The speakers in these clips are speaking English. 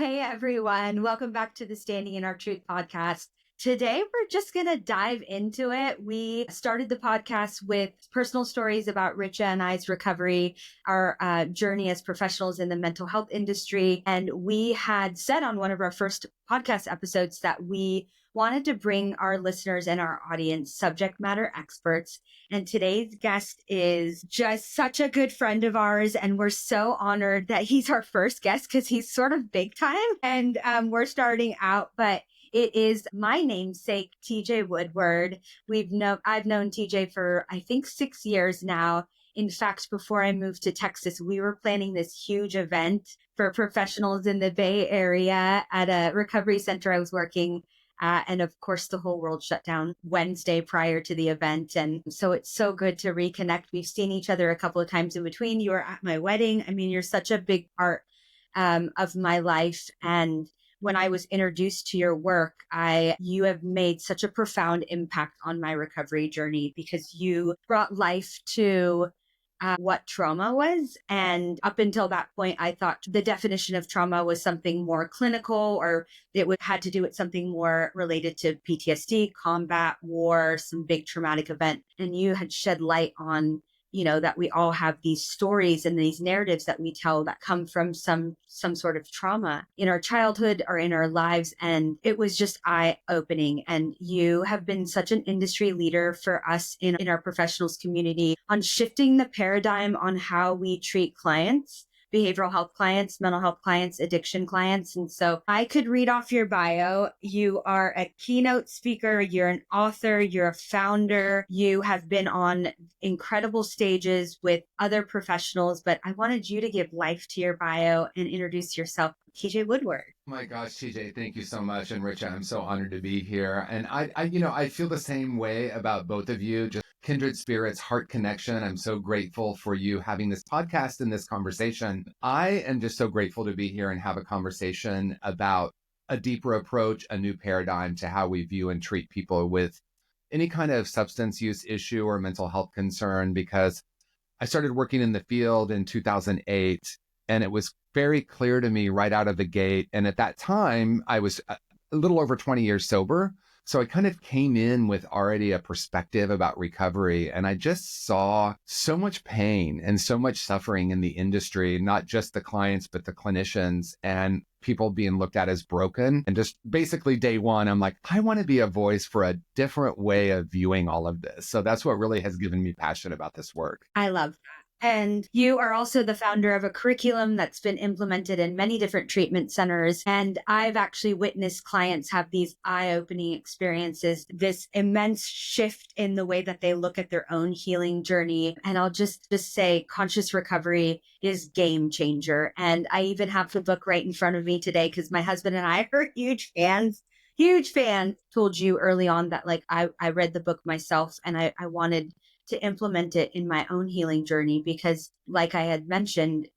Hey everyone, welcome back to the Standing in Our Truth podcast. Today we're just going to dive into it. We started the podcast with personal stories about Richa and I's recovery, our journey as professionals in the mental health industry. And we had said on one of our first podcast episodes that we wanted to bring our listeners and our audience subject matter experts. And today's guest is just such a good friend of ours. And we're so honored that he's our first guest because he's sort of big time and we're starting out. But it is my namesake, TJ Woodward. I've known TJ for, I think, 6 years now. In fact, before I moved to Texas, we were planning this huge event for professionals in the Bay Area at a recovery center I was working at. And of course, the whole world shut down Wednesday prior to the event. And so it's so good to reconnect. We've seen each other a couple of times in between. You were at my wedding. I mean, you're such a big part of my life. And when I was introduced to your work, you have made such a profound impact on my recovery journey because you brought life to what trauma was. And up until that point, I thought the definition of trauma was something more clinical, or had to do with something more related to PTSD, combat, war, some big traumatic event. And you had shed light on that we all have these stories and these narratives that we tell that come from some sort of trauma in our childhood or in our lives. And it was just eye-opening. And you have been such an industry leader for us in our professionals community on shifting the paradigm on how we treat clients, behavioral health clients, mental health clients, addiction clients. And so I could read off your bio. You are a keynote speaker. You're an author. You're a founder. You have been on incredible stages with other professionals, but I wanted you to give life to your bio and introduce yourself. TJ Woodward. Oh my gosh, TJ, thank you so much. And Richa, I'm so honored to be here. And I feel the same way about both of you, just kindred spirits, heart connection. I'm so grateful for you having this podcast and this conversation. I am just so grateful to be here and have a conversation about a deeper approach, a new paradigm to how we view and treat people with any kind of substance use issue or mental health concern, because I started working in the field in 2008. And it was very clear to me right out of the gate. And at that time, I was a little over 20 years sober. So I kind of came in with already a perspective about recovery. And I just saw so much pain and so much suffering in the industry, not just the clients, but the clinicians and people being looked at as broken. And just basically day one, I'm like, I want to be a voice for a different way of viewing all of this. So that's what really has given me passion about this work. I love that. And you are also the founder of a curriculum that's been implemented in many different treatment centers. And I've actually witnessed clients have these eye-opening experiences, this immense shift in the way that they look at their own healing journey. And I'll just say conscious recovery is game changer. And I even have the book right in front of me today because my husband and I are huge fans. Huge fan. Told you early on that I read the book myself and I wanted to implement it in my own healing journey because like I had mentioned,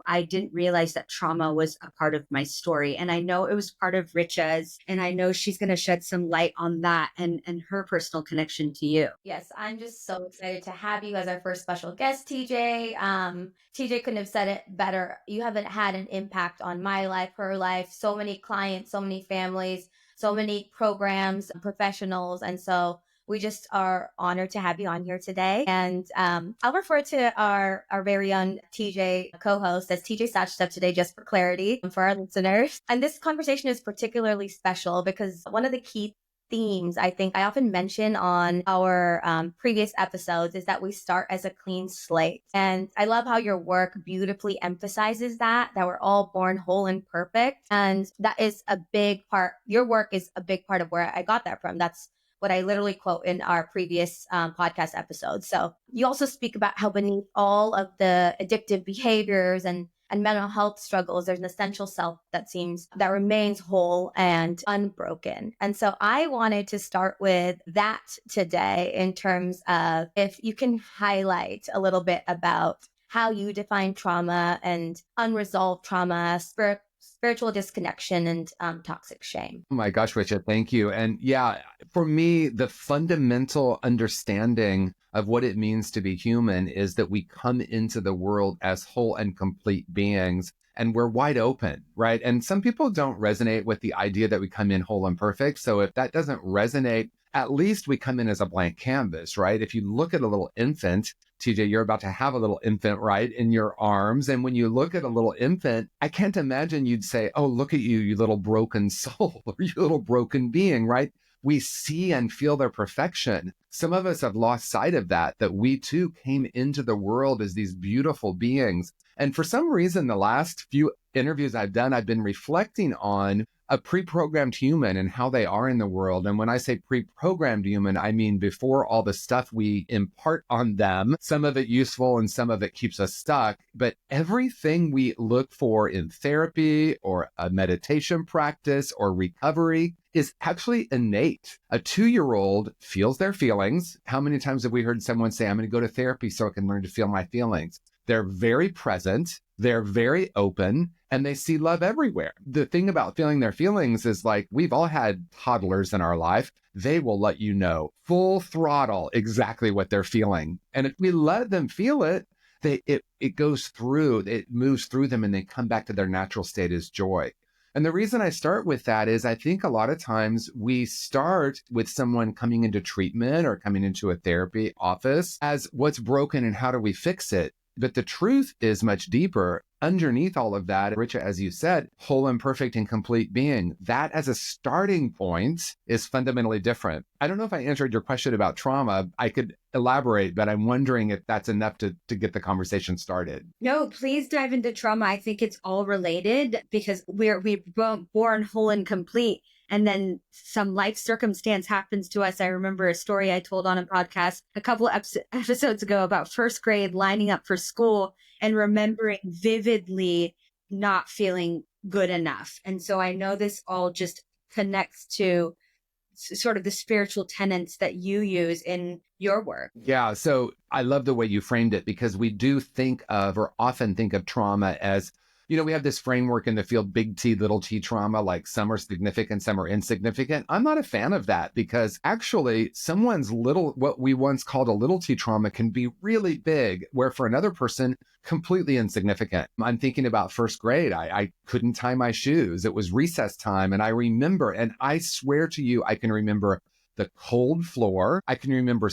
I didn't realize that trauma was a part of my story. And I know it was part of Richa's, and I know she's going to shed some light on that and her personal connection to you. Yes, I'm just so excited to have you as our first special guest, TJ. TJ couldn't have said it better. You haven't had an impact on my life, her life, so many clients, so many families, so many programs, professionals. And so we just are honored to have you on here today. And I'll refer to our very own TJ co-host as TJ Satchstep today, just for clarity for our listeners. And this conversation is particularly special because one of the key themes I think I often mention on our previous episodes is that we start as a clean slate. And I love how your work beautifully emphasizes that we're all born whole and perfect. And that is a big part. Your work is a big part of where I got that from. That's what I literally quote in our previous podcast episode. So you also speak about how beneath all of the addictive behaviors and mental health struggles, there's an essential self that remains whole and unbroken. And so I wanted to start with that today in terms of if you can highlight a little bit about how you define trauma and unresolved trauma, spiritual disconnection, and toxic shame. Oh my gosh, Richa, thank you. And yeah, for me, the fundamental understanding of what it means to be human is that we come into the world as whole and complete beings. and we're wide open, right? And some people don't resonate with the idea that we come in whole and perfect. So if that doesn't resonate, at least we come in as a blank canvas, right? If you look at a little infant, TJ, you're about to have a little infant, right, in your arms. And when you look at a little infant, I can't imagine you'd say, oh, look at you, you little broken soul, or you little broken being, right? We see and feel their perfection. Some of us have lost sight of that we too came into the world as these beautiful beings. And for some reason, the last few interviews I've done, I've been reflecting on a pre-programmed human and how they are in the world. And when I say pre-programmed human, I mean before all the stuff we impart on them, some of it useful and some of it keeps us stuck. But everything we look for in therapy or a meditation practice or recovery is actually innate. A 2-year-old feels their feelings. How many times have we heard someone say, I'm going to go to therapy so I can learn to feel my feelings? They're very present, they're very open, and they see love everywhere. The thing about feeling their feelings is like, we've all had toddlers in our life. They will let you know full throttle exactly what they're feeling. And if we let them feel it, it goes through, it moves through them and they come back to their natural state as joy. And the reason I start with that is I think a lot of times we start with someone coming into treatment or coming into a therapy office as what's broken and how do we fix it? But the truth is much deeper. Underneath all of that, Richa, as you said, whole and perfect and complete being, that as a starting point is fundamentally different. I don't know if I answered your question about trauma. I could elaborate, but I'm wondering if that's enough to get the conversation started. No, please dive into trauma. I think it's all related because we're born whole and complete. And then some life circumstance happens to us. I remember a story I told on a podcast a couple episodes ago about first grade lining up for school and remembering vividly not feeling good enough. And so I know this all just connects to sort of the spiritual tenets that you use in your work. Yeah. So I love the way you framed it because we do think of or often think of trauma as, we have this framework in the field, big T, little t trauma, like some are significant, some are insignificant. I'm not a fan of that because actually someone's what we once called a little t trauma can be really big, where for another person, completely insignificant. I'm thinking about first grade. I couldn't tie my shoes. It was recess time. And I remember, and I swear to you, I can remember the cold floor. I can remember,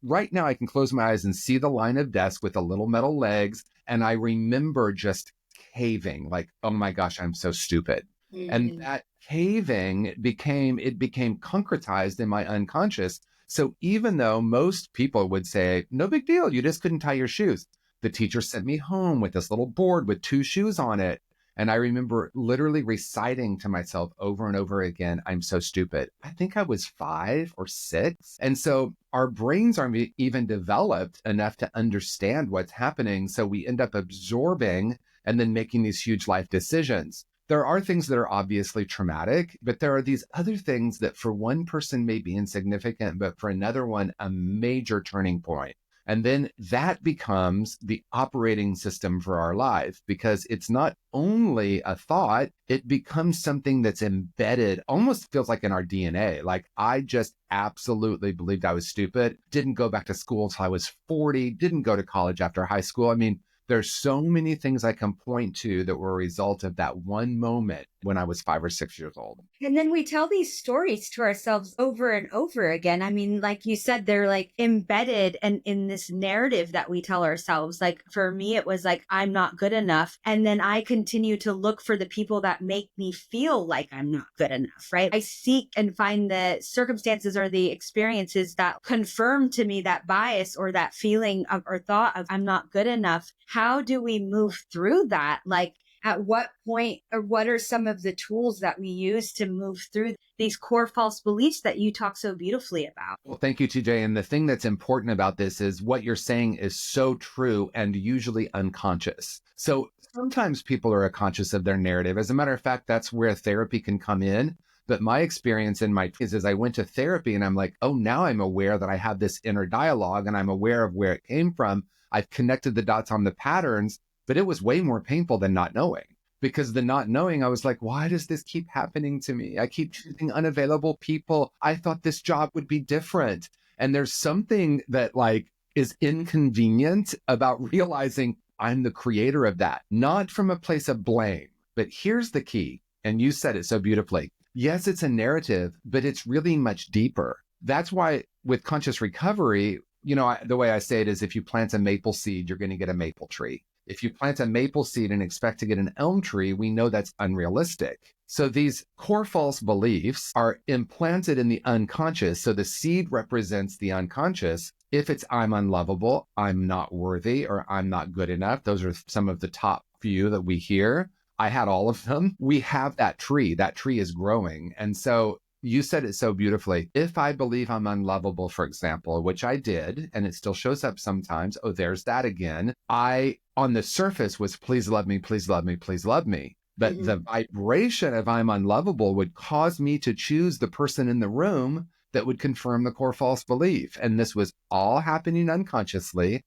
right now I can close my eyes and see the line of desk with the little metal legs. And I remember just caving, like, oh my gosh, I'm so stupid. Mm-hmm. And that caving became concretized in my unconscious. So even though most people would say, no big deal, you just couldn't tie your shoes, the teacher sent me home with this little board with 2 shoes on it. And I remember literally reciting to myself over and over again, I'm so stupid. I think I was 5 or 6. And so our brains aren't even developed enough to understand what's happening. So we end up absorbing and then making these huge life decisions. There are things that are obviously traumatic, but there are these other things that for one person may be insignificant, but for another one, a major turning point. And then that becomes the operating system for our life because it's not only a thought, it becomes something that's embedded, almost feels like in our DNA. Like I just absolutely believed I was stupid, didn't go back to school till I was 40, didn't go to college after high school. I mean, there's so many things I can point to that were a result of that one moment when I was 5 or 6 years old. And then we tell these stories to ourselves over and over again. I mean, like you said, they're like embedded and in this narrative that we tell ourselves. Like for me, it was like, I'm not good enough. And then I continue to look for the people that make me feel like I'm not good enough, right? I seek and find the circumstances or the experiences that confirm to me that bias or that feeling of or thought of I'm not good enough. How do we move through that? Like, at what point or what are some of the tools that we use to move through these core false beliefs that you talk so beautifully about? Well, thank you, TJ. And the thing that's important about this is what you're saying is so true and usually unconscious. So sometimes people are conscious of their narrative. As a matter of fact, that's where therapy can come in. But my experience in my is I went to therapy and I'm like, oh, now I'm aware that I have this inner dialogue and I'm aware of where it came from. I've connected the dots on the patterns. But it was way more painful than not knowing because the not knowing, I was like, why does this keep happening to me? I keep choosing unavailable people. I thought this job would be different. And there's something that like is inconvenient about realizing I'm the creator of that, not from a place of blame. But here's the key, and you said it so beautifully. Yes, it's a narrative, but it's really much deeper. That's why with conscious recovery, the way I say it is if you plant a maple seed, you're going to get a maple tree. If you plant a maple seed and expect to get an elm tree, we know that's unrealistic. So these core false beliefs are implanted in the unconscious. So the seed represents the unconscious. If it's I'm unlovable, I'm not worthy, or I'm not good enough, those are some of the top few that we hear. I had all of them. We have that tree. That tree is growing. And so you said it so beautifully. If I believe I'm unlovable, for example, which I did, and it still shows up sometimes, oh, there's that again. I, on the surface, was please love me, please love me, please love me. But the vibration of I'm unlovable would cause me to choose the person in the room that would confirm the core false belief. And this was all happening unconsciously.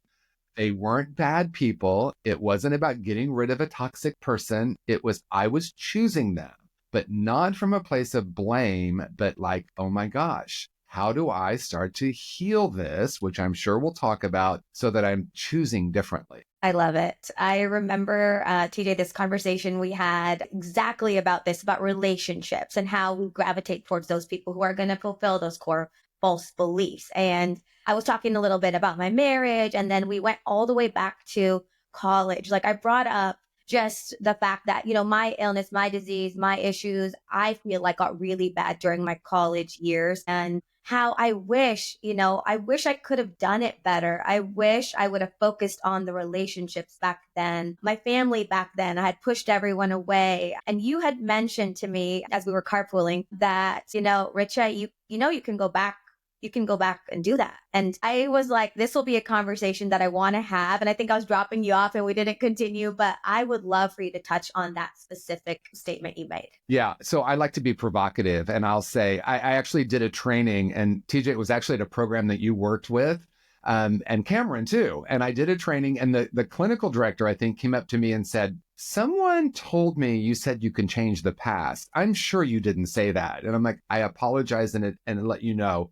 They weren't bad people. It wasn't about getting rid of a toxic person. It was, I was choosing them, but not from a place of blame, but like, oh my gosh, how do I start to heal this, which I'm sure we'll talk about, so that I'm choosing differently. I love it. I remember, TJ, this conversation we had exactly about this, about relationships and how we gravitate towards those people who are going to fulfill those core false beliefs. And I was talking a little bit about my marriage, and then we went all the way back to college. Like I brought up just the fact that, my illness, my disease, my issues, I feel like got really bad during my college years, and how I wish I could have done it better. I wish I would have focused on the relationships back then, my family back then. I had pushed everyone away. And you had mentioned to me as we were carpooling that, Richa, you can go back. You can go back and do that. And I was like, this will be a conversation that I want to have. And I think I was dropping you off and we didn't continue, but I would love for you to touch on that specific statement you made. Yeah. So I like to be provocative, and I'll say, I actually did a training, and TJ, was actually at a program that you worked with, and Cameron too. And I did a training, and the clinical director, I think, came up to me and said, someone told me you said you can change the past. I'm sure you didn't say that. And I'm like, I apologize and let you know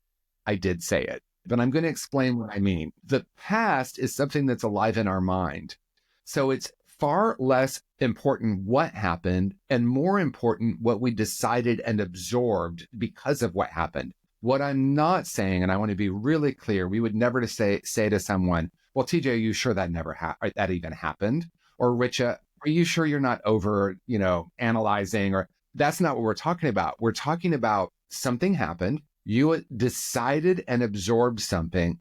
I did say it, but I'm going to explain what I mean. The past is something that's alive in our mind. So it's far less important what happened and more important what we decided and absorbed because of what happened. What I'm not saying, and I want to be really clear, we would never say to someone, well, TJ, are you sure that that even happened? Or Richa, are you sure you're not over, analyzing? Or that's not what we're talking about. We're talking about something happened. You decided and absorbed something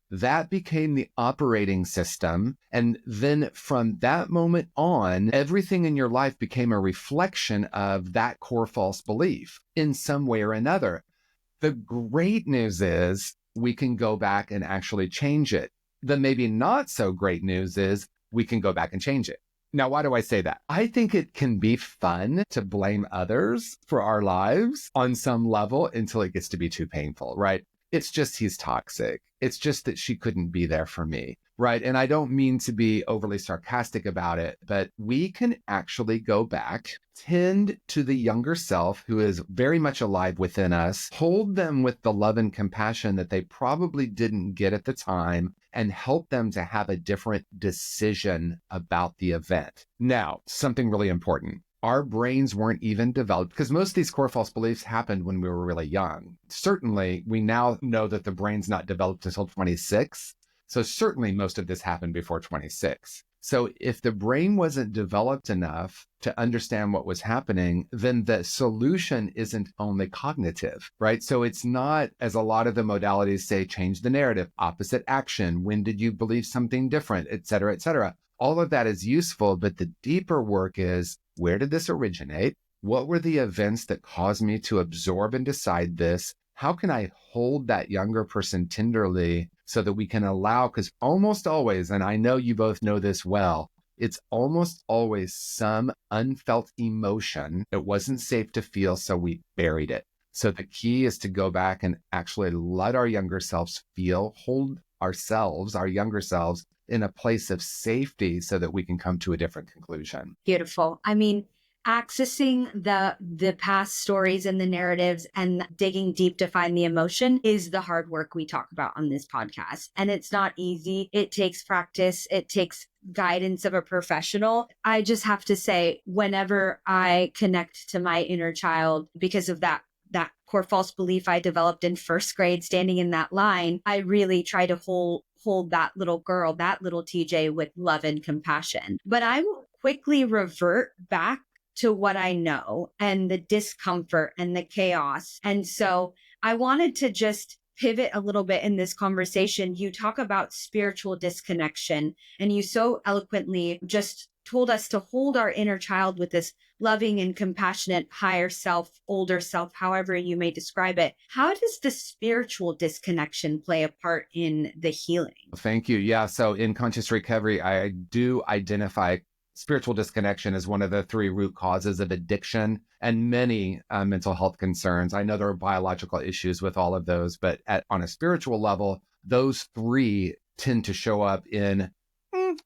that became the operating system. And then from that moment on, everything in your life became a reflection of that core false belief in some way or another. The great news is we can go back and actually change it. The maybe not so great news is we can go back and change it. Now, why do I say that? I think it can be fun to blame others for our lives on some level until it gets to be too painful, right? It's just he's toxic. It's just that she couldn't be there for me, right? And I don't mean to be overly sarcastic about it, but we can actually go back, tend to the younger self who is very much alive within us, hold them with the love and compassion that they probably didn't get at the time, and help them to have a different decision about the event. Now, something really important. Our brains weren't even developed, because most of these core false beliefs happened when we were really young. Certainly, we now know that the brain's not developed until 26. So certainly most of this happened before 26. So if the brain wasn't developed enough to understand what was happening, then the solution isn't only cognitive, right? So it's not, as a lot of the modalities say, change the narrative, opposite action, when did you believe something different, et cetera, et cetera. All of that is useful, but the deeper work is, where did this originate? What were the events that caused me to absorb and decide this? How can I hold that younger person tenderly so that we can allow, because almost always, and I know you both know this well, it's almost always some unfelt emotion that wasn't safe to feel, so we buried it. So the key is to go back and actually let our younger selves feel, hold ourselves, our younger selves, in a place of safety so that we can come to a different conclusion. Beautiful. I mean, accessing the past stories and the narratives and digging deep to find the emotion is the hard work we talk about on this podcast. And it's not easy. It takes practice. It takes guidance of a professional. I just have to say, whenever I connect to my inner child because of that core false belief I developed in first grade, standing in that line, I really try to hold that little girl, that little TJ, with love and compassion. But I will quickly revert back to what I know and the discomfort and the chaos. And so I wanted to just pivot a little bit in this conversation. You talk about spiritual disconnection, and you so eloquently just told us to hold our inner child with this loving and compassionate higher self, older self, however you may describe it. How does the spiritual disconnection play a part in the healing? Thank you. Yeah. So in conscious recovery, I do identify spiritual disconnection as one of the 3 root causes of addiction and many mental health concerns. I know there are biological issues with all of those, but on a spiritual level, those 3 tend to show up in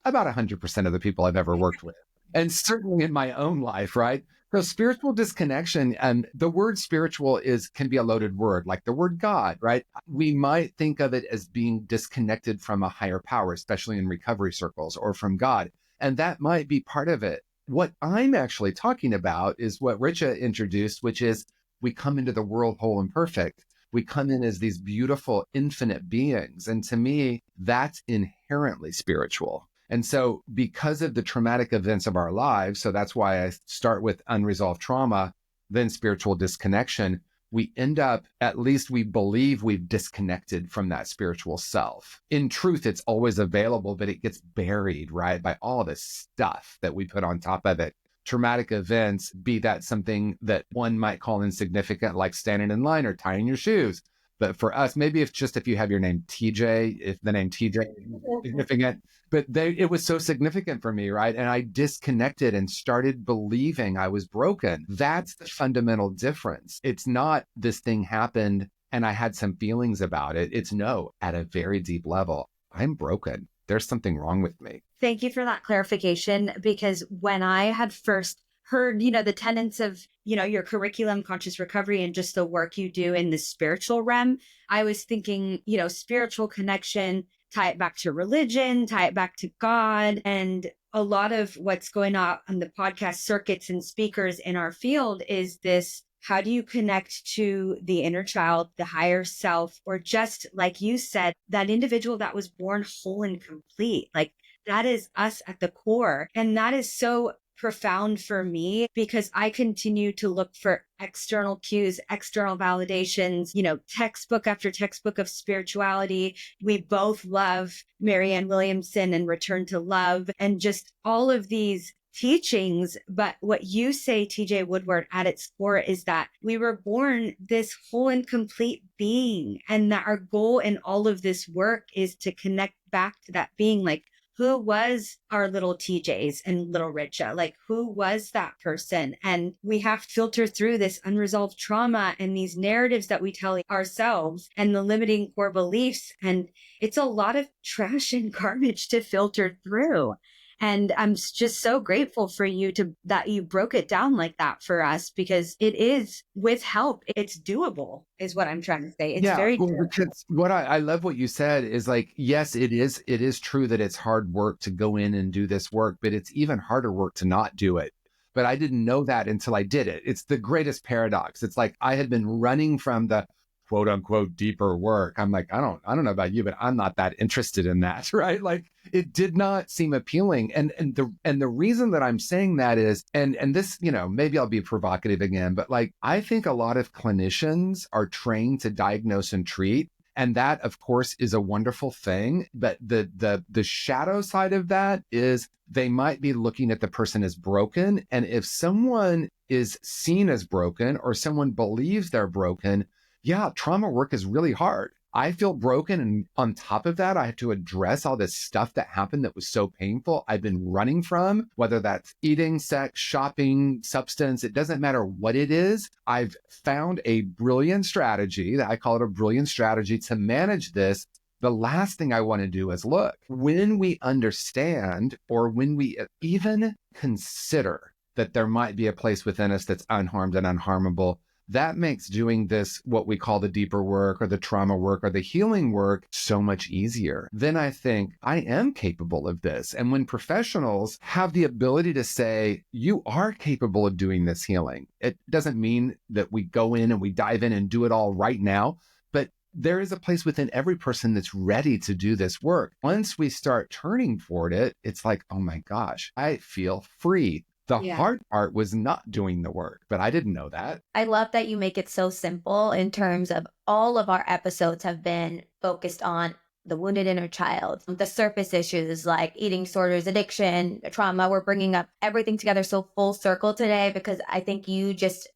about 100% of the people I've ever worked with. And certainly in my own life, right? So spiritual disconnection, and the word spiritual can be a loaded word, like the word God, right? We might think of it as being disconnected from a higher power, especially in recovery circles, or from God. And that might be part of it. What I'm actually talking about is what Richa introduced, which is we come into the world whole and perfect. We come in as these beautiful, infinite beings. And to me, that's inherently spiritual. And so because of the traumatic events of our lives, so that's why I start with unresolved trauma, then spiritual disconnection, we end up, at least we believe we've disconnected from that spiritual self. In truth, it's always available, but it gets buried, right, by all this stuff that we put on top of it. Traumatic events, be that something that one might call insignificant, like standing in line or tying your shoes. But for us, maybe if you have your name TJ, if the name TJ is significant, but it was so significant for me, right? And I disconnected and started believing I was broken. That's the fundamental difference. It's not this thing happened and I had some feelings about it. It's no, at a very deep level, I'm broken. There's something wrong with me. Thank you for that clarification, because when I had first heard, the tenets of, your curriculum, conscious recovery, and just the work you do in the spiritual realm, I was thinking, spiritual connection, tie it back to religion, tie it back to God. And a lot of what's going on the podcast circuits and speakers in our field is this: how do you connect to the inner child, the higher self, or just like you said, that individual that was born whole and complete? Like, that is us at the core. And that is so profound for me, because I continue to look for external cues, external validations, textbook after textbook of spirituality. We both love Marianne Williamson and Return to Love and just all of these teachings. But what you say, TJ Woodward, at its core is that we were born this whole and complete being, and that our goal in all of this work is to connect back to that being. Like, who was our little TJs and little Richa? Like, who was that person? And we have to filter through this unresolved trauma and these narratives that we tell ourselves and the limiting core beliefs. And it's a lot of trash and garbage to filter through. And I'm just so grateful for you that you broke it down like that for us, because it is, with help, it's doable, is what I'm trying to say. It's very doable. Because what I love what you said is, like, yes, it is true that it's hard work to go in and do this work, but it's even harder work to not do it. But I didn't know that until I did it. It's the greatest paradox. It's like I had been running from the quote unquote deeper work. I'm like, I don't know about you, but I'm not that interested in that, right? Like, it did not seem appealing. And the reason that I'm saying that is, and this, maybe I'll be provocative again, but like, I think a lot of clinicians are trained to diagnose and treat. And that, of course, is a wonderful thing. But the shadow side of that is they might be looking at the person as broken. And if someone is seen as broken, or someone believes they're broken, yeah, trauma work is really hard. I feel broken. And on top of that, I have to address all this stuff that happened that was so painful. I've been running from, whether that's eating, sex, shopping, substance, it doesn't matter what it is. I've found a brilliant strategy, that I call it a brilliant strategy, to manage this. The last thing I want to do is look, when we understand, or when we even consider that there might be a place within us that's unharmed and unharmable. That makes doing this, what we call the deeper work or the trauma work or the healing work, so much easier. Then I think I am capable of this. And when professionals have the ability to say, you are capable of doing this healing, it doesn't mean that we go in and we dive in and do it all right now, but there is a place within every person that's ready to do this work. Once we start turning toward it, it's like, oh my gosh, I feel free. The hard part was not doing the work, but I didn't know that. I love that you make it so simple in terms of all of our episodes have been focused on the wounded inner child, the surface issues like eating disorders, addiction, trauma. We're bringing up everything together so full circle today because I think you just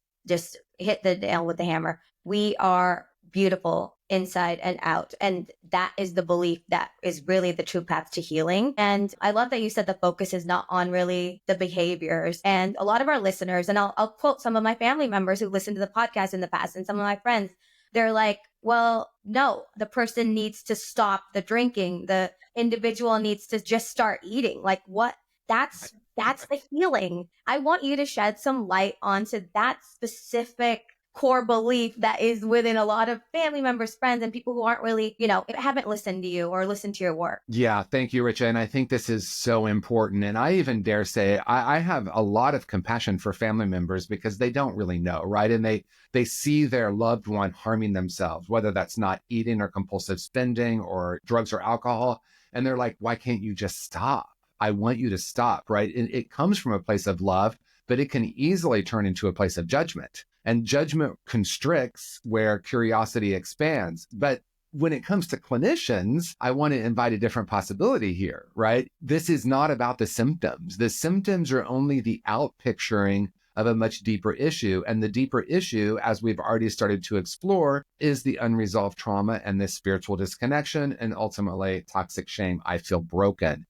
hit the nail with the hammer. We are beautiful inside and out. And that is the belief that is really the true path to healing. And I love that you said the focus is not on really the behaviors. And a lot of our listeners, and I'll quote some of my family members who listened to the podcast in the past and some of my friends, they're like, well, no, the person needs to stop the drinking. The individual needs to just start eating. Like what? That's the healing. I want you to shed some light onto that specific core belief that is within a lot of family members, friends, and people who aren't really, haven't listened to you or listened to your work. Yeah, thank you, Richa. And I think this is so important. And I even dare say I have a lot of compassion for family members because they don't really know, right? And they see their loved one harming themselves, whether that's not eating or compulsive spending or drugs or alcohol. And they're like, why can't you just stop? I want you to stop, right? And it comes from a place of love, but it can easily turn into a place of judgment. And judgment constricts where curiosity expands. But when it comes to clinicians, I want to invite a different possibility here, right? This is not about the symptoms. The symptoms are only the outpicturing of a much deeper issue. And the deeper issue, as we've already started to explore, is the unresolved trauma and this spiritual disconnection and ultimately toxic shame. I feel broken.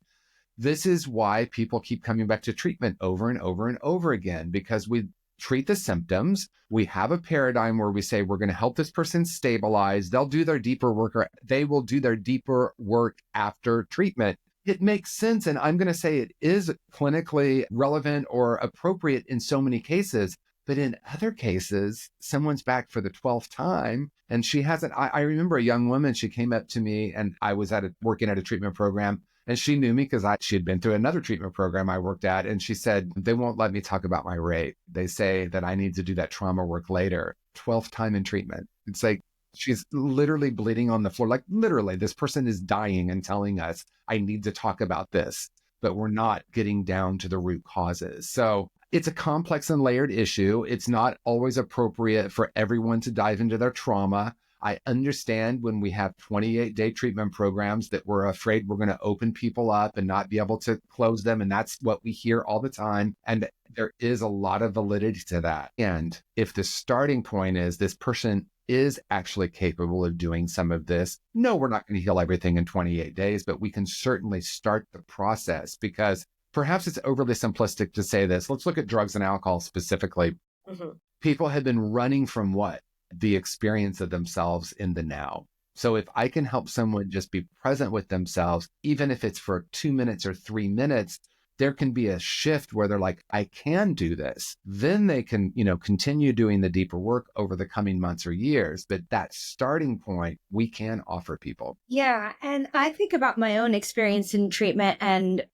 This is why people keep coming back to treatment over and over and over again, because we treat the symptoms. We have a paradigm where we say, we're going to help this person stabilize. They'll do their deeper work, or they will do their deeper work after treatment. It makes sense. And I'm going to say it is clinically relevant or appropriate in so many cases. But in other cases, someone's back for the 12th time and she hasn't. I remember a young woman, she came up to me and I was working at a treatment program. And she knew me because she had been through another treatment program I worked at. And she said, they won't let me talk about my rape. They say that I need to do that trauma work later. 12th time in treatment. It's like, she's literally bleeding on the floor. Like literally, this person is dying and telling us, I need to talk about this, but we're not getting down to the root causes. So it's a complex and layered issue. It's not always appropriate for everyone to dive into their trauma. I understand when we have 28-day treatment programs that we're afraid we're going to open people up and not be able to close them. And that's what we hear all the time. And there is a lot of validity to that. And if the starting point is this person is actually capable of doing some of this, no, we're not going to heal everything in 28 days, but we can certainly start the process, because perhaps it's overly simplistic to say this. Let's look at drugs and alcohol specifically. Mm-hmm. People have been running from what? The experience of themselves in the now. So if I can help someone just be present with themselves, even if it's for 2 minutes or 3 minutes, there can be a shift where they're like, I can do this. Then they can, continue doing the deeper work over the coming months or years. But that starting point, we can offer people. Yeah. And I think about my own experience in treatment, and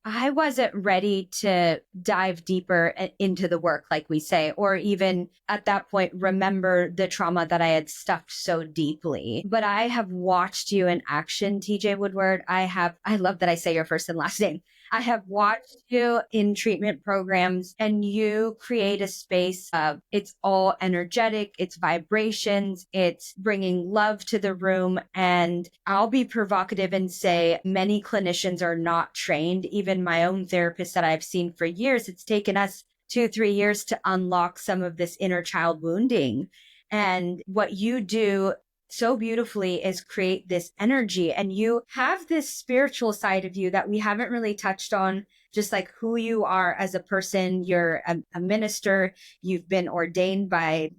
I wasn't ready to dive deeper into the work, like we say, or even at that point, remember the trauma that I had stuffed so deeply. But I have watched you in action, TJ Woodward. I love that I say your first and last name. I have watched you in treatment programs, and you create a space of, it's all energetic, it's vibrations, it's bringing love to the room. And I'll be provocative and say many clinicians are not trained. Even my own therapist that I've seen for years, it's taken us 2-3 years to unlock some of this inner child wounding. And what you do so beautifully is create this energy. And you have this spiritual side of you that we haven't really touched on, just like who you are as a person. You're a minister. You've been ordained by,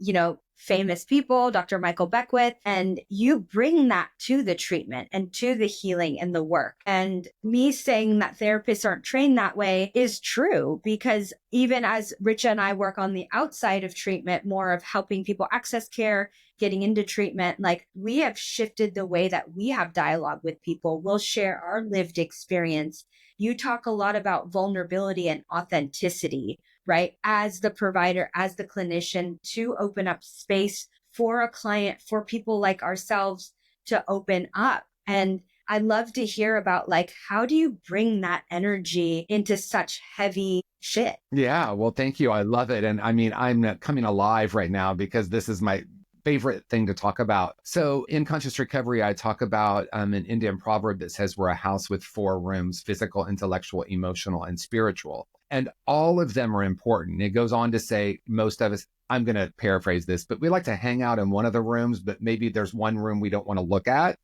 famous people, Dr. Michael Beckwith, and you bring that to the treatment and to the healing and the work. And me saying that therapists aren't trained that way is true, because even as Richa and I work on the outside of treatment, more of helping people access care, getting into treatment, like we have shifted the way that we have dialogue with people. We'll share our lived experience. You talk a lot about vulnerability and authenticity, right? As the provider, as the clinician, to open up space for a client, for people like ourselves to open up. And I love to hear about like, how do you bring that energy into such heavy shit? Yeah, well, thank you. I love it. And I mean, I'm coming alive right now because this is my favorite thing to talk about. So in conscious recovery, I talk about an Indian proverb that says we're a house with 4 rooms: physical, intellectual, emotional, and spiritual. And all of them are important. It goes on to say, most of us, I'm going to paraphrase this, but we like to hang out in one of the rooms, but maybe there's one room we don't want to look at.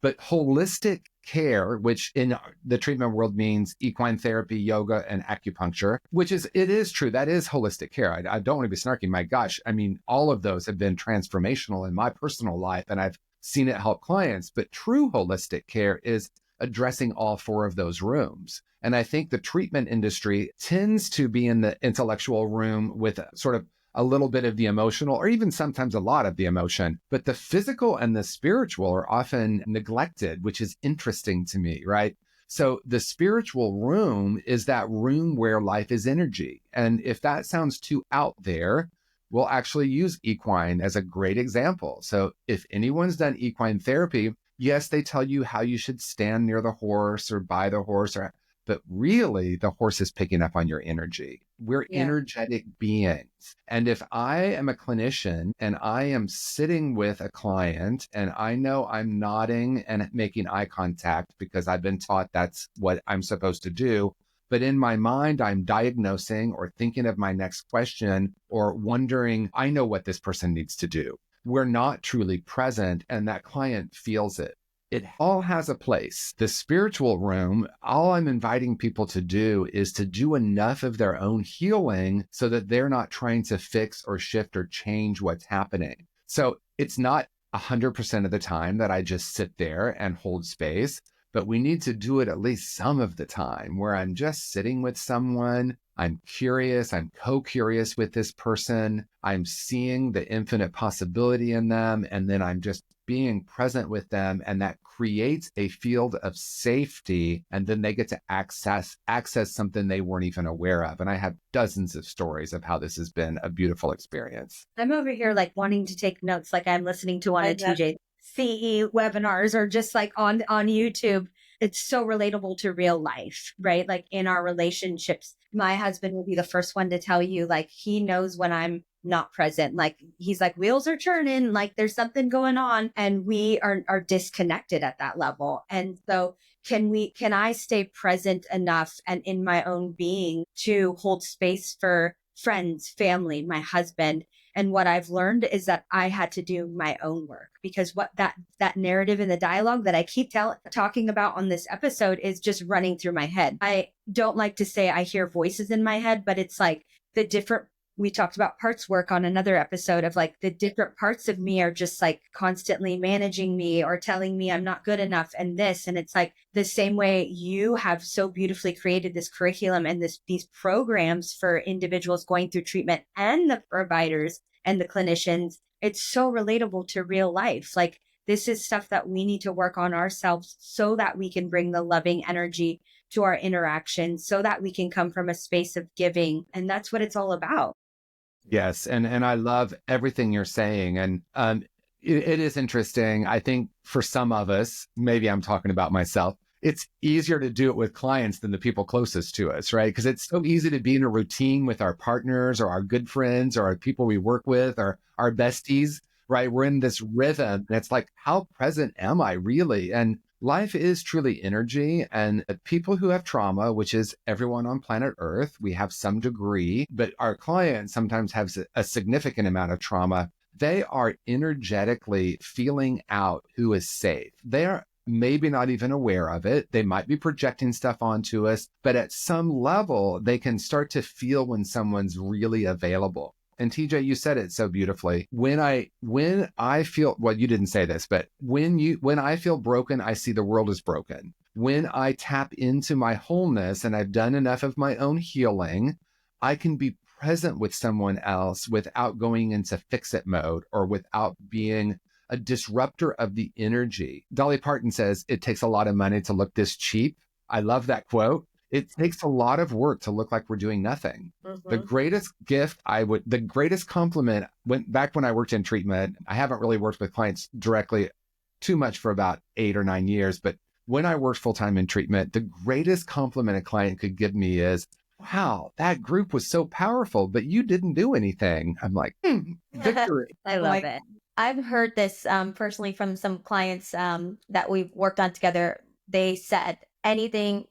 But holistic care, which in the treatment world means equine therapy, yoga, and acupuncture, it is true. That is holistic care. I don't want to be snarky. My gosh. I mean, all of those have been transformational in my personal life, and I've seen it help clients. But true holistic care is addressing all 4 of those rooms. And I think the treatment industry tends to be in the intellectual room with sort of a little bit of the emotional, or even sometimes a lot of the emotion, but the physical and the spiritual are often neglected, which is interesting to me, right? So the spiritual room is that room where life is energy. And if that sounds too out there, we'll actually use equine as a great example. So if anyone's done equine therapy, yes, they tell you how you should stand near the horse or by the horse, but really the horse is picking up on your energy. We're energetic beings. And if I am a clinician and I am sitting with a client and I know I'm nodding and making eye contact because I've been taught that's what I'm supposed to do, but in my mind, I'm diagnosing or thinking of my next question or wondering, I know what this person needs to do. We're not truly present, and that client feels it. It all has a place. The spiritual room, all I'm inviting people to do is to do enough of their own healing so that they're not trying to fix or shift or change what's happening. So it's not 100% of the time that I just sit there and hold space, but we need to do it at least some of the time where I'm just sitting with someone. I'm curious. I'm co-curious with this person. I'm seeing the infinite possibility in them. And then I'm just being present with them. And that creates a field of safety. And then they get to access something they weren't even aware of. And I have dozens of stories of how this has been a beautiful experience. I'm over here like wanting to take notes, like I'm listening to one of TJ's CE webinars or just like on YouTube. It's so relatable to real life, right? Like in our relationships, my husband will be the first one to tell you, like, he knows when I'm not present. Like, he's like, wheels are turning, like there's something going on, and we are disconnected at that level. And so can I stay present enough and in my own being to hold space for friends, family, my husband? And what I've learned is that I had to do my own work, because what that narrative in the dialogue that I keep talking about on this episode is just running through my head. I don't like to say I hear voices in my head, but it's like we talked about parts work on another episode of like the different parts of me are just like constantly managing me or telling me I'm not good enough and this. And it's like the same way you have so beautifully created this curriculum and these programs for individuals going through treatment and the providers and the clinicians. It's so relatable to real life. Like, this is stuff that we need to work on ourselves so that we can bring the loving energy to our interactions, so that we can come from a space of giving. And that's what it's all about. Yes. And I love everything you're saying. And it is interesting. I think for some of us, maybe I'm talking about myself, it's easier to do it with clients than the people closest to us, right? Because it's so easy to be in a routine with our partners or our good friends or our people we work with or our besties, right? We're in this rhythm. And it's like, how present am I really? And life is truly energy, and people who have trauma, which is everyone on planet Earth, we have some degree, but our clients sometimes have a significant amount of trauma. they are energetically feeling out who is safe. They're maybe not even aware of it. They might be projecting stuff onto us, but at some level, they can start to feel when someone's really available. And TJ, you said it so beautifully. When I feel, well, you didn't say this, but when I feel broken, I see the world is broken. When I tap into my wholeness and I've done enough of my own healing, I can be present with someone else without going into fix it mode or without being a disruptor of the energy. Dolly Parton says, it takes a lot of money to look this cheap. I love that quote. It takes a lot of work to look like we're doing nothing. The greatest gift the greatest compliment, back when I worked in treatment, I haven't really worked with clients directly too much for about 8 or 9 years, but when I worked full-time in treatment, the greatest compliment a client could give me is, wow, that group was so powerful, but you didn't do anything. I'm like, victory. I love it. I've heard this personally from some clients that we've worked on together. They said, anything,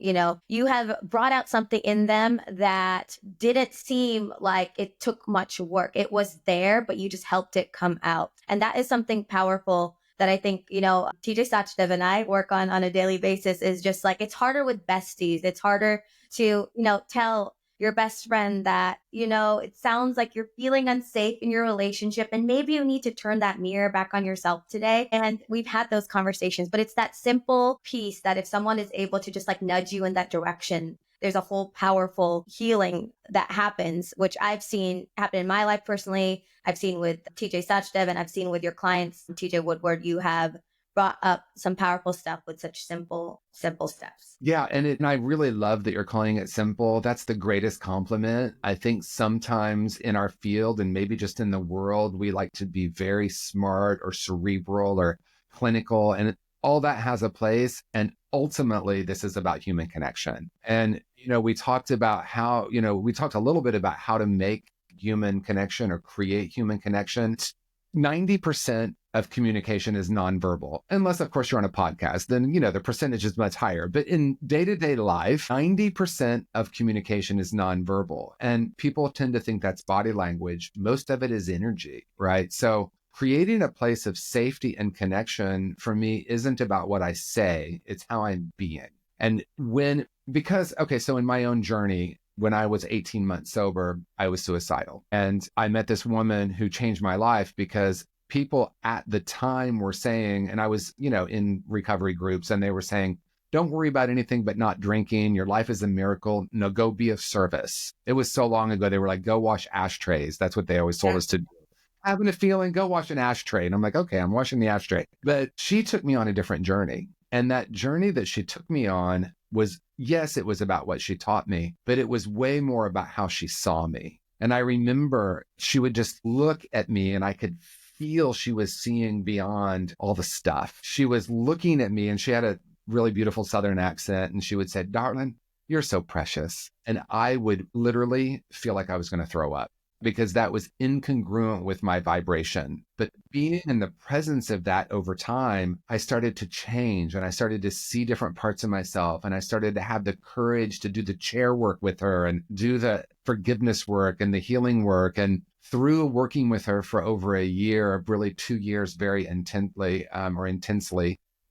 you have brought out something in them that didn't seem like it took much work. It was there, but you just helped it come out. And that is something powerful that I think, TJ Sachdev and I work on a daily basis. Is just like, it's harder with besties. It's harder to, tell your best friend that, it sounds like you're feeling unsafe in your relationship and maybe you need to turn that mirror back on yourself today. And we've had those conversations, but it's that simple piece that if someone is able to just like nudge you in that direction, there's a whole powerful healing that happens, which I've seen happen in my life personally. I've seen with TJ Sachdev and I've seen with your clients, TJ Woodward. You have brought up some powerful stuff with such simple steps. Yeah. And I really love that you're calling it simple. That's the greatest compliment. I think sometimes in our field and maybe just in the world, we like to be very smart or cerebral or clinical, and all that has a place. And ultimately, this is about human connection. And, we talked about how, we talked a little bit about how to make human connection or create human connection. 90% of communication is nonverbal, unless, of course, you're on a podcast, then, the percentage is much higher. But in day-to-day life, 90% of communication is nonverbal. And people tend to think that's body language. Most of it is energy, right? So creating a place of safety and connection for me isn't about what I say, it's how I'm being. And so in my own journey, when I was 18 months sober, I was suicidal. And I met this woman who changed my life because people at the time were saying, and I was, in recovery groups, and they were saying, don't worry about anything but not drinking. Your life is a miracle. No, go be of service. It was so long ago. They were like, go wash ashtrays. That's what they always told us to do. Having a feeling, go wash an ashtray. And I'm like, okay, I'm washing the ashtray. But she took me on a different journey. And that journey that she took me on was, yes, it was about what she taught me, but it was way more about how she saw me. And I remember she would just look at me and I could feel she was seeing beyond all the stuff. She was looking at me and she had a really beautiful Southern accent. And she would say, darling, you're so precious. And I would literally feel like I was going to throw up, because that was incongruent with my vibration. But being in the presence of that over time, I started to change and I started to see different parts of myself. And I started to have the courage to do the chair work with her and do the forgiveness work and the healing work. And through working with her for over a year, really 2 years, very intensely,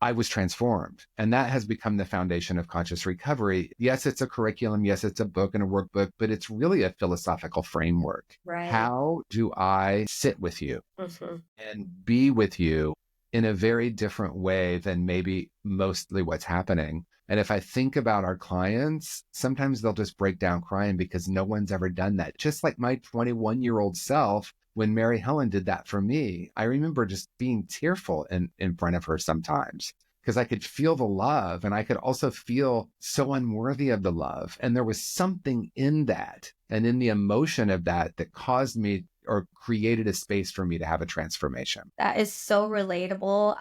I was transformed. And that has become the foundation of conscious recovery. Yes, it's a curriculum. Yes, it's a book and a workbook, but it's really a philosophical framework. Right. How do I sit with you and be with you in a very different way than maybe mostly what's happening? And if I think about our clients, sometimes they'll just break down crying because no one's ever done that. Just like my 21-year-old self, when Mary Helen did that for me, I remember just being tearful in front of her sometimes because I could feel the love and I could also feel so unworthy of the love. And there was something in that and in the emotion of that caused me or created a space for me to have a transformation. That is so relatable.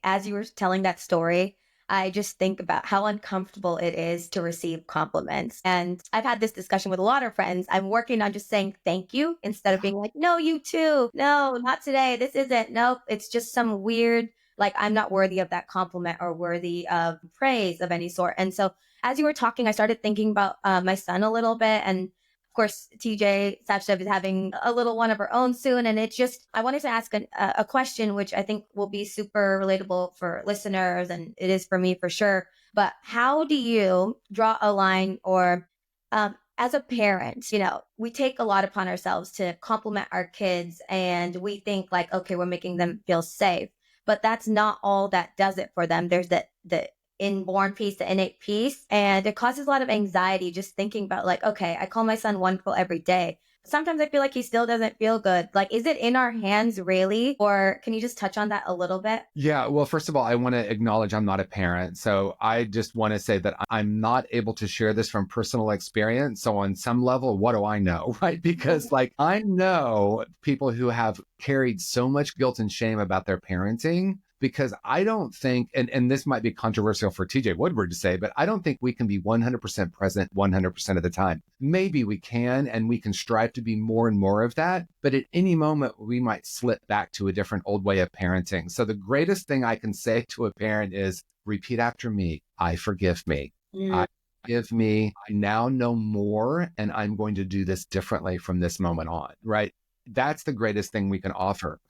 As you were telling that story, I just think about how uncomfortable it is to receive compliments. And I've had this discussion with a lot of friends. I'm working on just saying thank you instead of being like, no, you too. No, not today. This isn't. Nope. It's just some weird, like, I'm not worthy of that compliment or worthy of praise of any sort. And so as you were talking, I started thinking about my son a little bit. And of course, TJ Satchev is having a little one of her own soon. And it's just, I wanted to ask a question, which I think will be super relatable for listeners. And it is for me for sure. But how do you draw a line or, as a parent, we take a lot upon ourselves to compliment our kids and we think like, okay, we're making them feel safe, but that's not all that does it for them. There's the inborn piece, the innate piece, and it causes a lot of anxiety just thinking about like, okay, I call my son wonderful every day. Sometimes I feel like he still doesn't feel good. Like, is it in our hands really? Or can you just touch on that a little bit? Yeah, well, first of all, I want to acknowledge I'm not a parent. So I just want to say that I'm not able to share this from personal experience. So on some level, what do I know, right? Because like I know people who have carried so much guilt and shame about their parenting because I don't think, and this might be controversial for TJ Woodward to say, but I don't think we can be 100% present 100% of the time. Maybe we can, and we can strive to be more and more of that. But at any moment, we might slip back to a different old way of parenting. So the greatest thing I can say to a parent is repeat after me. I forgive me. I forgive me. I now know more, and I'm going to do this differently from this moment on, right? That's the greatest thing we can offer.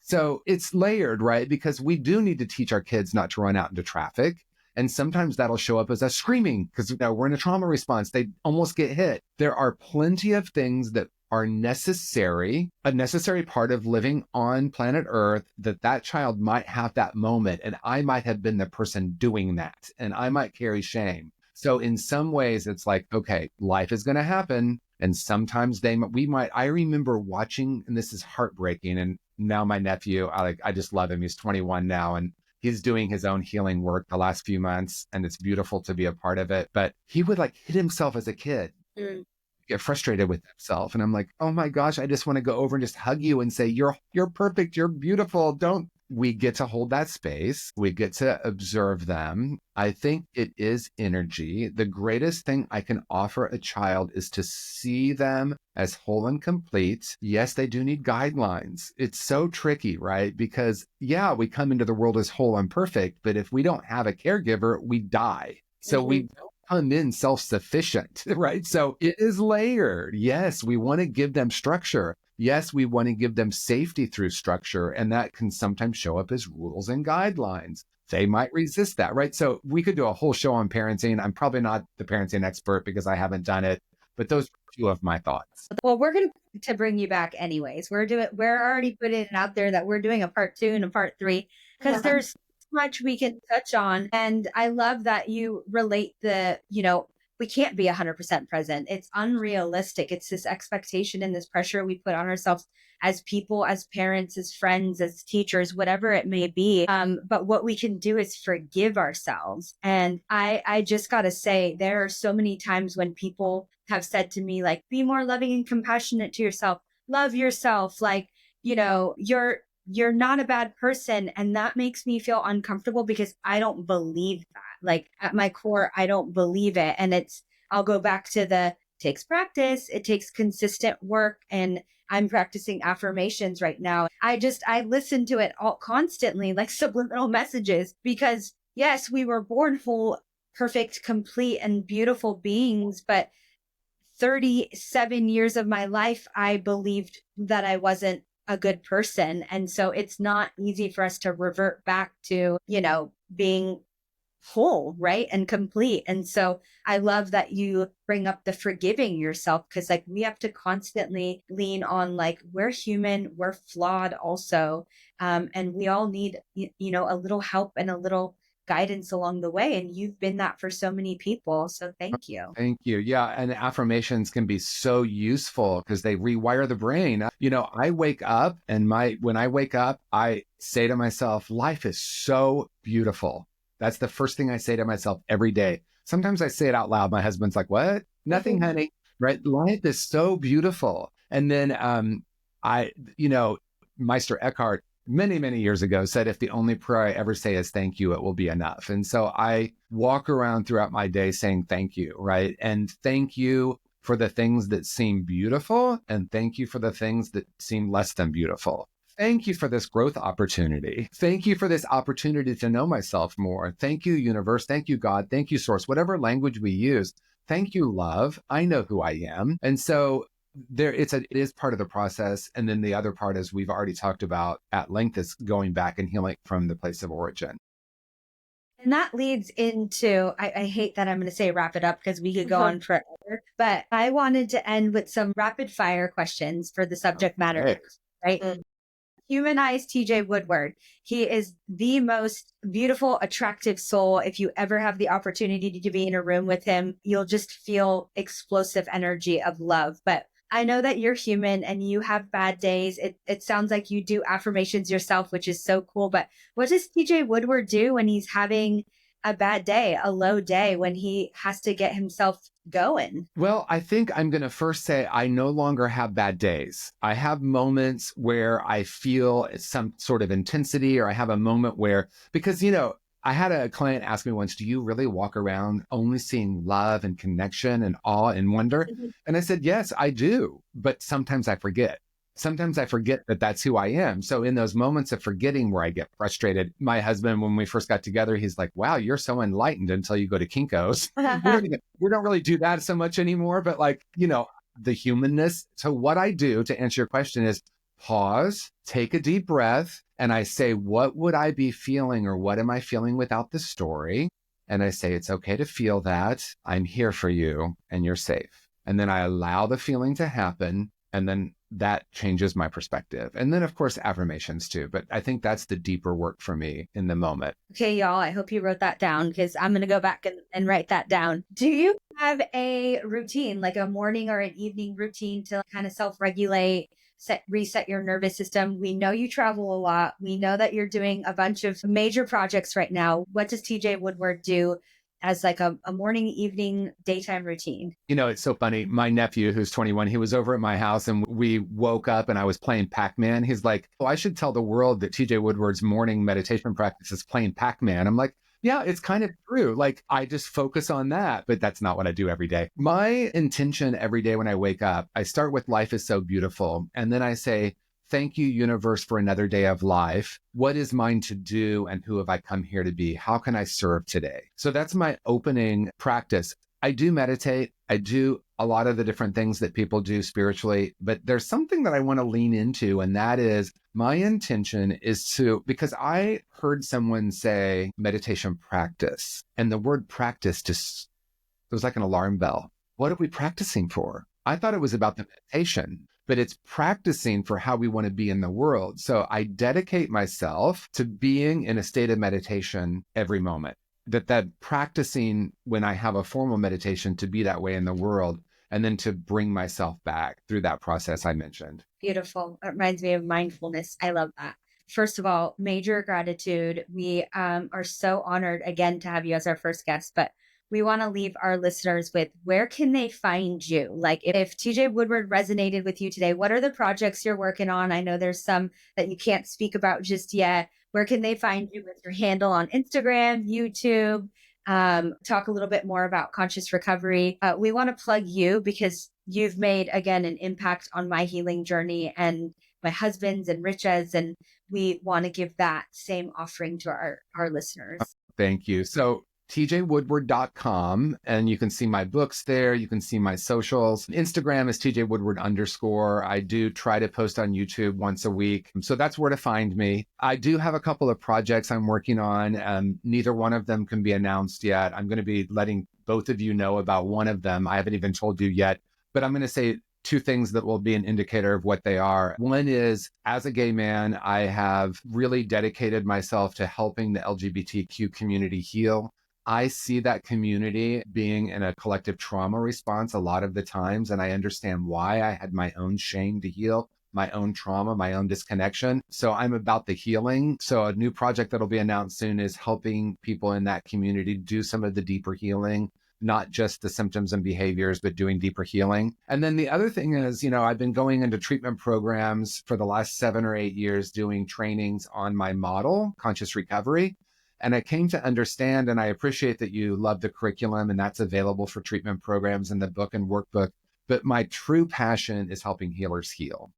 So it's layered, right? Because we do need to teach our kids not to run out into traffic. And sometimes that'll show up as us screaming because we're in a trauma response. They almost get hit. There are plenty of things that are necessary, a necessary part of living on planet Earth, that child might have that moment. And I might have been the person doing that. And I might carry shame. So in some ways, it's like, okay, life is going to happen. And sometimes I remember watching, and this is heartbreaking. And now my nephew, I just love him. He's 21 now. And he's doing his own healing work the last few months. And it's beautiful to be a part of it. But he would like hit himself as a kid, get frustrated with himself. And I'm like, oh my gosh, I just want to go over and just hug you and say, you're perfect. You're beautiful. We get to hold that space. We get to observe them. I think it is energy. The greatest thing I can offer a child is to see them as whole and complete. Yes, they do need guidelines. It's so tricky, right? Because yeah, we come into the world as whole and perfect, but if we don't have a caregiver, we die. So we don't come in self-sufficient, right? So it is layered. Yes, we want to give them structure. Yes, we want to give them safety through structure, and that can sometimes show up as rules and guidelines. They might resist that, right? So we could do a whole show on parenting. I'm probably not the parenting expert because I haven't done it, but those are a few of my thoughts. Well, we're going to bring you back anyways. We're already putting it out there that we're doing a part 2 and a part 3 because there's so much we can touch on. And I love that you relate we can't be 100% present. It's unrealistic. It's this expectation and this pressure we put on ourselves as people, as parents, as friends, as teachers, whatever it may be. But what we can do is forgive ourselves. And I just got to say, there are so many times when people have said to me, like, be more loving and compassionate to yourself, love yourself. Like, you're not a bad person. And that makes me feel uncomfortable because I don't believe that. Like at my core, I don't believe it. And I'll go back to takes practice. It takes consistent work. And I'm practicing affirmations right now. I listen to it all constantly, like subliminal messages, because yes, we were born whole, perfect, complete, and beautiful beings. But 37 years of my life, I believed that I wasn't a good person. And so it's not easy for us to revert back to, being whole, right? And complete. And so I love that you bring up the forgiving yourself because like we have to constantly lean on like we're human, we're flawed also. And we all need, a little help and a little guidance along the way. And you've been that for so many people. So thank you. Thank you. Yeah. And affirmations can be so useful because they rewire the brain. I wake up and when I wake up, I say to myself, life is so beautiful. That's the first thing I say to myself every day. Sometimes I say it out loud. My husband's like, what? Nothing, honey. Right? Life is so beautiful. And then Meister Eckhart, many, many years ago said, if the only prayer I ever say is thank you, it will be enough. And so I walk around throughout my day saying thank you, right? And thank you for the things that seem beautiful. And thank you for the things that seem less than beautiful. Thank you for this growth opportunity. Thank you for this opportunity to know myself more. Thank you, universe. Thank you, God. Thank you, source. Whatever language we use, thank you, love. I know who I am. And so it is part of the process. And then the other part, as we've already talked about at length, is going back and healing from the place of origin. And that leads into, I hate that I'm going to say wrap it up because we could go on forever, but I wanted to end with some rapid fire questions for the subject matter, Okay. right? Humanize TJ Woodward. He is the most beautiful, attractive soul. If you ever have the opportunity to be in a room with him, you'll just feel explosive energy of love. But I know that you're human and you have bad days. It sounds like you do affirmations yourself, which is so cool. But what does TJ Woodward do when he's having a bad day, a low day, when he has to get himself going? Well, I think I'm going to first say I no longer have bad days. I have moments where I feel some sort of intensity, or I have a moment where, because, I had a client ask me once, do you really walk around only seeing love and connection and awe and wonder? And I said, yes, I do. But sometimes I forget. Sometimes I forget that that's who I am. So in those moments of forgetting where I get frustrated, my husband, when we first got together, he's like, wow, you're so enlightened until you go to Kinko's. We don't really do that so much anymore, but the humanness. So what I do to answer your question is pause, take a deep breath, and I say, what would I be feeling, or what am I feeling without the story? And I say, it's okay to feel that. I'm here for you and you're safe. And then I allow the feeling to happen. And then that changes my perspective. And then, of course, affirmations too. But I think that's the deeper work for me in the moment. Okay, y'all, I hope you wrote that down because I'm going to go back and write that down. Do you have a routine, like a morning or an evening routine to kind of self-regulate, reset your nervous system? We know you travel a lot. We know that you're doing a bunch of major projects right now. What does TJ Woodward do as like a morning, evening, daytime routine? It's so funny. My nephew, who's 21, he was over at my house and we woke up and I was playing Pac-Man. He's like, oh, I should tell the world that TJ Woodward's morning meditation practice is playing Pac-Man. I'm like, yeah, it's kind of true. Like, I just focus on that, but that's not what I do every day. My intention every day when I wake up, I start with life is so beautiful. And then I say, thank you, universe, for another day of life. What is mine to do and who have I come here to be? How can I serve today? So that's my opening practice. I do meditate. I do a lot of the different things that people do spiritually, but there's something that I want to lean into, and that is my intention is because I heard someone say meditation practice, and the word practice just, it was like an alarm bell. What are we practicing for? I thought it was about the meditation, but it's practicing for how we want to be in the world. So I dedicate myself to being in a state of meditation every moment. That practicing when I have a formal meditation to be that way in the world, and then to bring myself back through that process I mentioned. Beautiful. It reminds me of mindfulness. I love that. First of all, major gratitude. We are so honored again to have you as our first guest, but we want to leave our listeners with, where can they find you? Like, if TJ Woodward resonated with you today, what are the projects you're working on? I know there's some that you can't speak about just yet. Where can they find you with your handle on Instagram, YouTube? Talk a little bit more about conscious recovery. We want to plug you because you've made, again, an impact on my healing journey and my husband's and Richa's, and we want to give that same offering to our listeners. Thank you. So tjwoodward.com, and you can see my books there. You can see my socials. Instagram is TJ_Woodward_. I do try to post on YouTube once a week. So that's where to find me. I do have a couple of projects I'm working on. Neither one of them can be announced yet. I'm going to be letting both of you know about one of them. I haven't even told you yet, but I'm going to say two things that will be an indicator of what they are. One is, as a gay man, I have really dedicated myself to helping the LGBTQ community heal. I see that community being in a collective trauma response a lot of the times, and I understand why. I had my own shame to heal, my own trauma, my own disconnection. So I'm about the healing. So a new project that'll be announced soon is helping people in that community do some of the deeper healing, not just the symptoms and behaviors, but doing deeper healing. And then the other thing is, I've been going into treatment programs for the last 7 or 8 years, doing trainings on my model, conscious recovery. And I came to understand, and I appreciate that you love the curriculum, and that's available for treatment programs in the book and workbook. But my true passion is helping healers heal.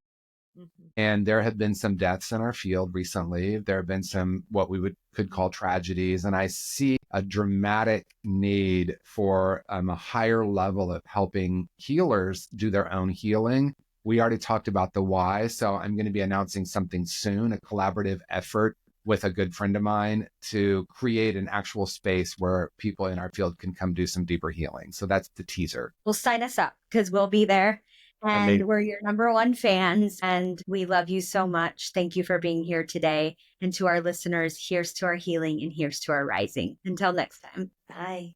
And there have been some deaths in our field recently. There have been some what we could call tragedies. And I see a dramatic need for a higher level of helping healers do their own healing. We already talked about the why. So I'm going to be announcing something soon, a collaborative effort with a good friend of mine to create an actual space where people in our field can come do some deeper healing. So that's the teaser. Well, sign us up because we'll be there. And Amazing. we're your number one fans. And we love you so much. Thank you for being here today. And to our listeners, here's to our healing and here's to our rising. Until next time. Bye.